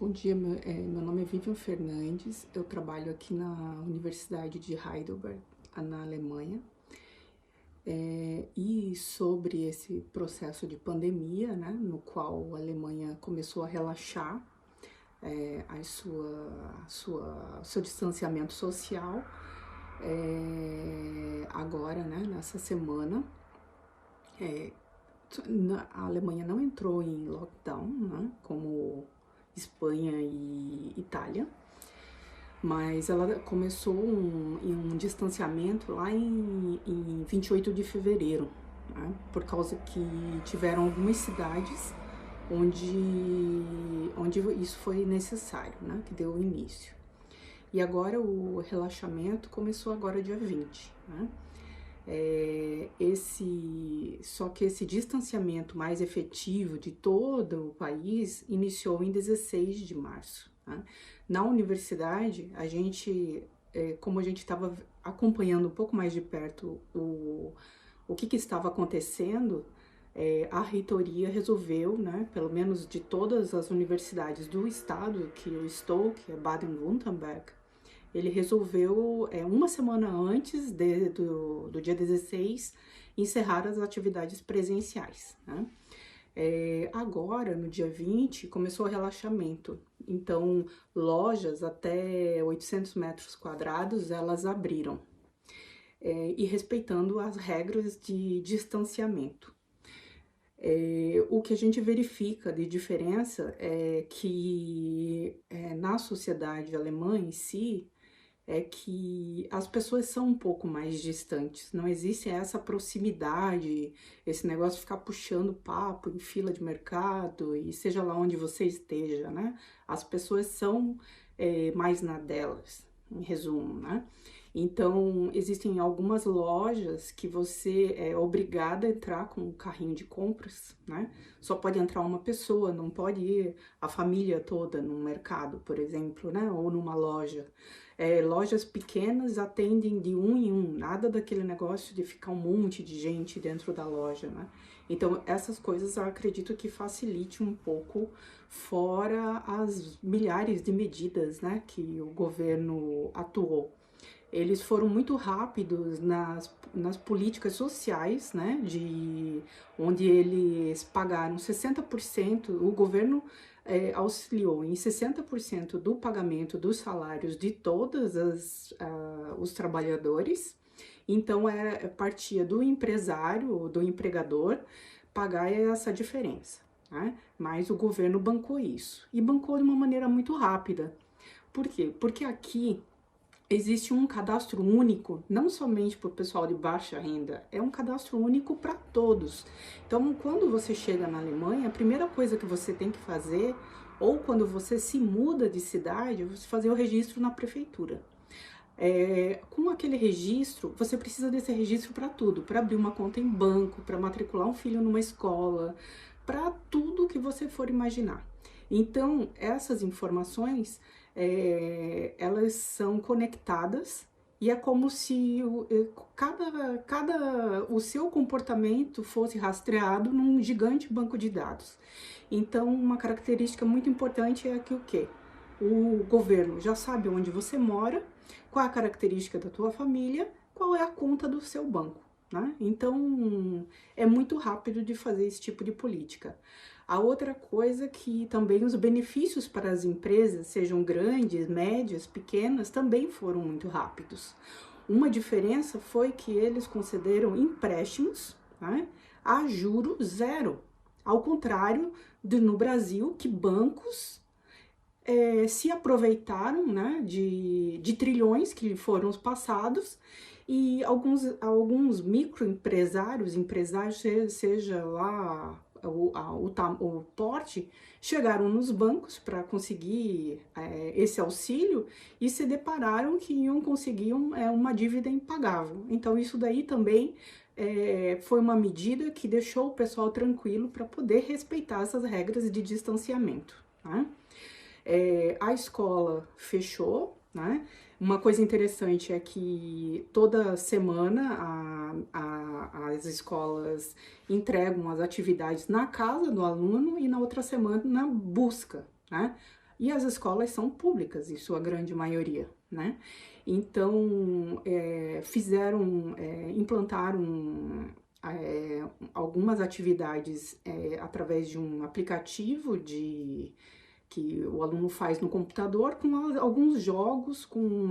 Bom dia, meu nome é Vivian Fernandes, eu trabalho aqui na Universidade de Heidelberg, na Alemanha, e sobre esse processo de pandemia, né, no qual a Alemanha começou a relaxar seu distanciamento social, agora, né, nessa semana, a Alemanha não entrou em lockdown, né, como Espanha e Itália, mas ela começou em um distanciamento lá em 28 de fevereiro, né, por causa que tiveram algumas cidades onde isso foi necessário, né, que deu início. E agora o relaxamento começou agora dia 20, né? Só que esse distanciamento mais efetivo de todo o país iniciou em 16 de março. Né? Na universidade, como a gente estava acompanhando um pouco mais de perto o que estava acontecendo, a reitoria resolveu, né, pelo menos de todas as universidades do estado que eu estou, que é Baden-Württemberg, ele resolveu, uma semana antes do dia 16, encerrar as atividades presenciais. Né? Agora, no dia 20, começou o relaxamento. Então, lojas até 800 metros quadrados, elas abriram. E respeitando as regras de distanciamento. O que a gente verifica de diferença é que na sociedade alemã em si, é que as pessoas são um pouco mais distantes, não existe essa proximidade, esse negócio de ficar puxando papo em fila de mercado e seja lá onde você esteja, né? As pessoas são mais na delas, em resumo, né? Então, existem algumas lojas que você é obrigada a entrar com um carrinho de compras, né? Só pode entrar uma pessoa, não pode ir a família toda num mercado, por exemplo, né? Ou numa loja. Lojas pequenas atendem de um em um, nada daquele negócio de ficar um monte de gente dentro da loja, né? Então, essas coisas eu acredito que facilite um pouco, fora as milhares de medidas, né, que o governo atuou. Eles foram muito rápidos nas políticas sociais, né, onde eles pagaram 60%, o governo auxiliou em 60% do pagamento dos salários de todos os trabalhadores. Então, partia do empresário, do empregador, pagar essa diferença, né? Mas o governo bancou isso, e bancou de uma maneira muito rápida. Por quê? Porque aqui existe um cadastro único, não somente para o pessoal de baixa renda, é um cadastro único para todos. Então, quando você chega na Alemanha, a primeira coisa que você tem que fazer, ou quando você se muda de cidade, é você fazer o registro na prefeitura. Com aquele registro, você precisa desse registro para tudo, para abrir uma conta em banco, para matricular um filho numa escola, para tudo que você for imaginar. Então, essas informações, elas são conectadas e é como se o seu comportamento fosse rastreado num gigante banco de dados. Então, uma característica muito importante é que o quê? O governo já sabe onde você mora, qual é a característica da tua família, qual é a conta do seu banco, né? Então, é muito rápido de fazer esse tipo de política. A outra coisa que também os benefícios para as empresas, sejam grandes, médias, pequenas, também foram muito rápidos. Uma diferença foi que eles concederam empréstimos, né, a juro zero, ao contrário no Brasil, que bancos se aproveitaram, né, de trilhões que foram passados, e alguns microempresários, seja lá o porte, chegaram nos bancos para conseguir esse auxílio e se depararam que iam conseguir uma dívida impagável. Então, isso daí também foi uma medida que deixou o pessoal tranquilo para poder respeitar essas regras de distanciamento, né? A escola fechou, né? Uma coisa interessante é que toda semana as escolas entregam as atividades na casa do aluno e na outra semana busca, né? E as escolas são públicas, em sua grande maioria, né? Então, implantaram algumas atividades através de um aplicativo que o aluno faz no computador, com alguns jogos, com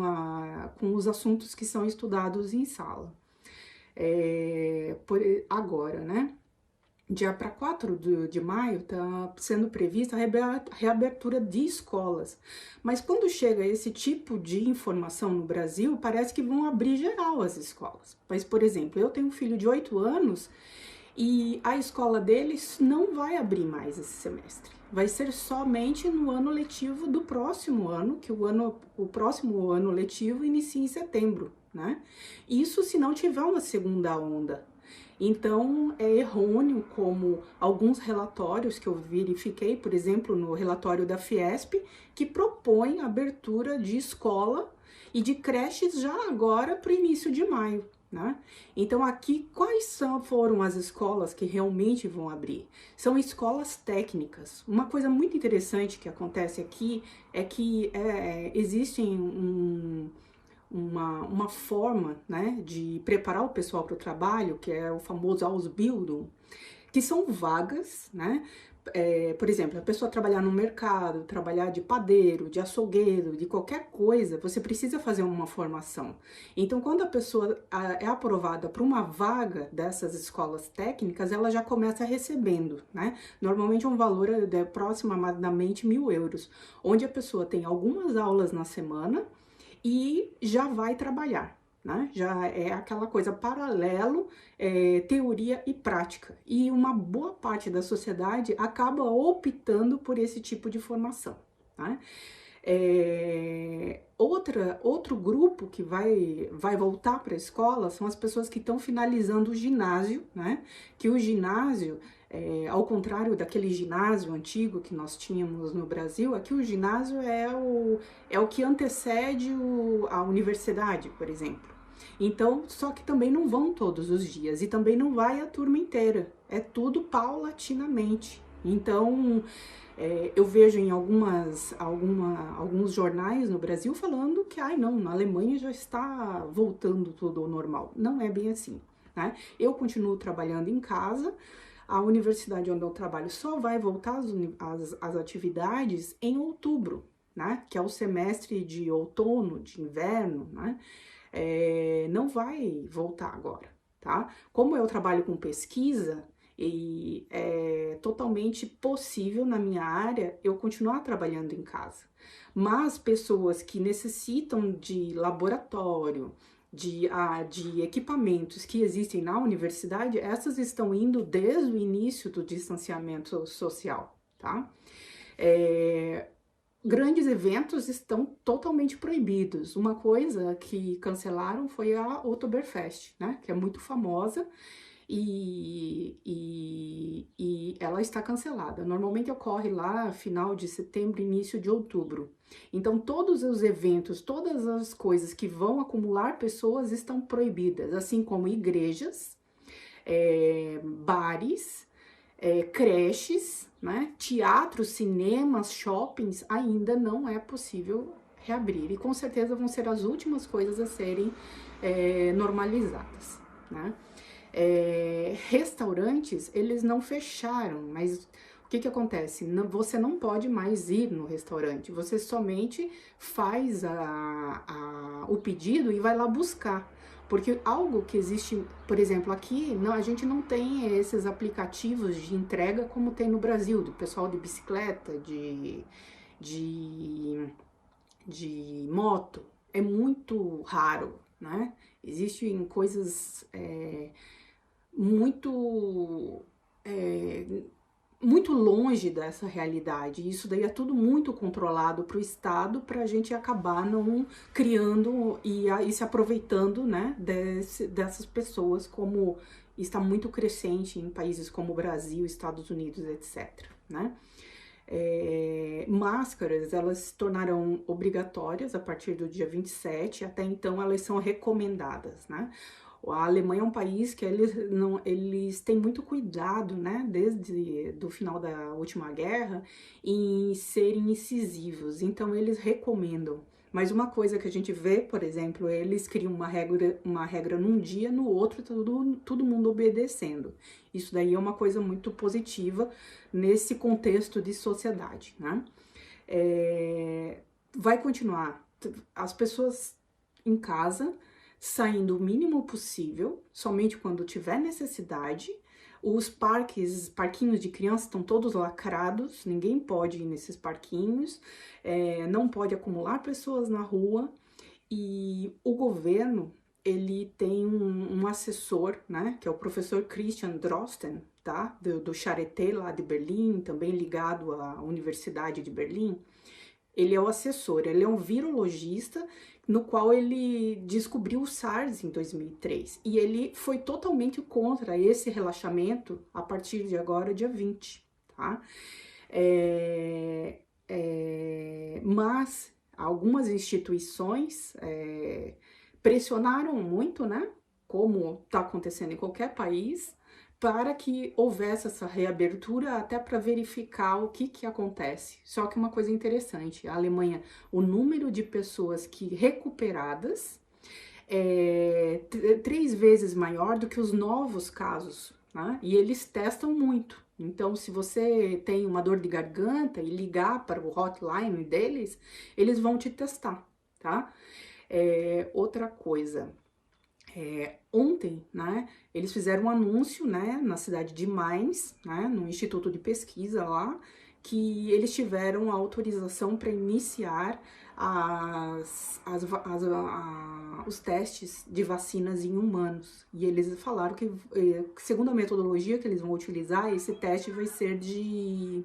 os assuntos que são estudados em sala. Agora, né? Dia para 4 de maio está sendo prevista a reabertura de escolas. Mas quando chega esse tipo de informação no Brasil, parece que vão abrir geral as escolas. Mas, por exemplo, eu tenho um filho de 8 anos e a escola deles não vai abrir mais esse semestre. Vai ser somente no ano letivo do próximo ano, que o próximo ano letivo inicia em setembro, né? Isso se não tiver uma segunda onda. Então, é errôneo, como alguns relatórios que eu verifiquei, por exemplo, no relatório da Fiesp, que propõe a abertura de escola e de creches já agora para o início de maio, né? Então, aqui, foram as escolas que realmente vão abrir? São escolas técnicas. Uma coisa muito interessante que acontece aqui é que existem uma forma, né, de preparar o pessoal para o trabalho, que é o famoso Ausbildung, que são vagas, né? Por exemplo, a pessoa trabalhar no mercado, trabalhar de padeiro, de açougueiro, de qualquer coisa, você precisa fazer uma formação. Então, quando a pessoa é aprovada para uma vaga dessas escolas técnicas, ela já começa recebendo, né? Normalmente é um valor de aproximadamente 1.000 euros, onde a pessoa tem algumas aulas na semana e já vai trabalhar, né? Já é aquela coisa paralelo, teoria e prática. E uma boa parte da sociedade acaba optando por esse tipo de formação, né? Outro grupo que vai voltar para a escola são as pessoas que estão finalizando o ginásio, né? Que o ginásio, ao contrário daquele ginásio antigo que nós tínhamos no Brasil, aqui o ginásio é o que antecede a universidade, por exemplo. Então, só que também não vão todos os dias e também não vai a turma inteira, é tudo paulatinamente. Então, eu vejo em alguns jornais no Brasil falando que, não, na Alemanha já está voltando tudo ao normal. Não é bem assim, né? Eu continuo trabalhando em casa, a universidade onde eu trabalho só vai voltar as atividades em outubro, né? Que é o semestre de outono, de inverno, né? Não vai voltar agora, tá? Como eu trabalho com pesquisa, e é totalmente possível na minha área eu continuar trabalhando em casa. Mas pessoas que necessitam de laboratório, de equipamentos que existem na universidade, essas estão indo desde o início do distanciamento social, tá? Grandes eventos estão totalmente proibidos. Uma coisa que cancelaram foi a Oktoberfest, né? Que é muito famosa e ela está cancelada. Normalmente ocorre lá final de setembro, início de outubro. Então, todos os eventos, todas as coisas que vão acumular pessoas estão proibidas, assim como igrejas, bares, creches, né? Teatros, cinemas, shoppings, ainda não é possível reabrir. E com certeza vão ser as últimas coisas a serem normalizadas, né? Restaurantes, eles não fecharam, mas o que acontece? Você não pode mais ir no restaurante, você somente faz o pedido e vai lá buscar. Porque algo que existe, por exemplo, aqui, a gente não tem esses aplicativos de entrega como tem no Brasil, do pessoal de bicicleta, de moto. É muito raro, né? Existem coisas muito muito longe dessa realidade. Isso daí é tudo muito controlado para o Estado, para a gente acabar não criando e se aproveitando, né, dessas pessoas, como está muito crescente em países como o Brasil, Estados Unidos, etc., né? Máscaras, elas se tornarão obrigatórias a partir do dia 27, até então elas são recomendadas, né? A Alemanha é um país que eles têm muito cuidado, né, desde do final da última guerra, em serem incisivos, então eles recomendam. Mas uma coisa que a gente vê, por exemplo, eles criam uma regra num dia, no outro todo mundo obedecendo. Isso daí é uma coisa muito positiva nesse contexto de sociedade, né? Vai continuar as pessoas em casa, saindo o mínimo possível, somente quando tiver necessidade. Os parquinhos de criança estão todos lacrados, ninguém pode ir nesses parquinhos, não pode acumular pessoas na rua, e o governo, ele tem um assessor, né, que é o professor Christian Drosten, tá, do Charité lá de Berlim, também ligado à Universidade de Berlim. Ele é o assessor, ele é um virologista, no qual ele descobriu o SARS em 2003. E ele foi totalmente contra esse relaxamento a partir de agora, dia 20, tá? Mas algumas instituições pressionaram muito, né? Como está acontecendo em qualquer país, para que houvesse essa reabertura, até para verificar o que acontece. Só que uma coisa interessante, a Alemanha, o número de pessoas que recuperadas é 3 vezes maior do que os novos casos, né? E eles testam muito. Então, se você tem uma dor de garganta e ligar para o hotline deles, eles vão te testar, tá? Outra coisa, ontem, né, eles fizeram um anúncio, né, na cidade de Mainz, né, no instituto de pesquisa lá, que eles tiveram a autorização para iniciar os testes de vacinas em humanos. E eles falaram que, segundo a metodologia que eles vão utilizar, esse teste vai ser de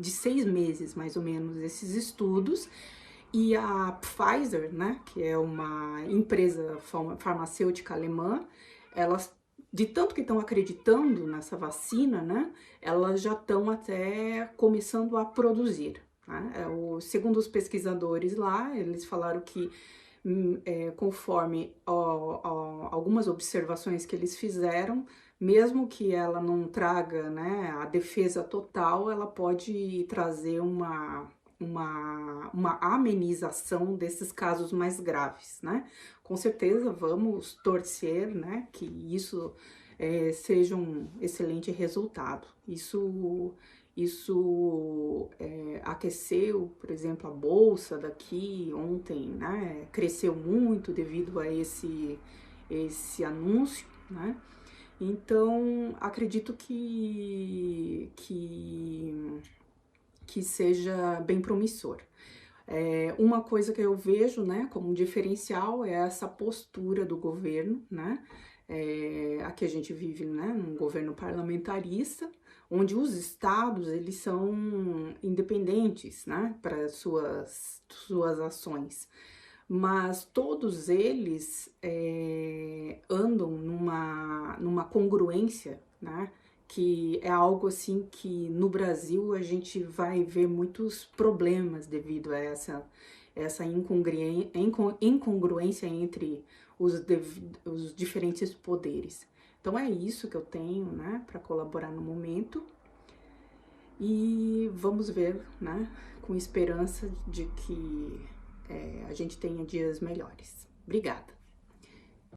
6 meses, mais ou menos, esses estudos. E a Pfizer, né, que é uma empresa farmacêutica alemã, elas, de tanto que estão acreditando nessa vacina, né, elas já estão até começando a produzir, né? Segundo os pesquisadores lá, eles falaram que conforme algumas observações que eles fizeram, mesmo que ela não traga, né, a defesa total, ela pode trazer uma amenização desses casos mais graves, né? Com certeza vamos torcer, né, que isso seja um excelente resultado. Isso aqueceu, por exemplo, a bolsa daqui ontem, né? Cresceu muito devido a esse anúncio, né? Então, acredito que seja bem promissor. Uma coisa que eu vejo, né, como um diferencial é essa postura do governo, né? Aqui a gente vive, né, num governo parlamentarista, onde os estados eles são independentes, né, para suas ações, mas todos eles andam numa congruência, né, que é algo assim que no Brasil a gente vai ver muitos problemas devido a essa incongruência entre os diferentes poderes. Então é isso que eu tenho, né, para colaborar no momento, e vamos ver, né, com esperança de que a gente tenha dias melhores. Obrigada!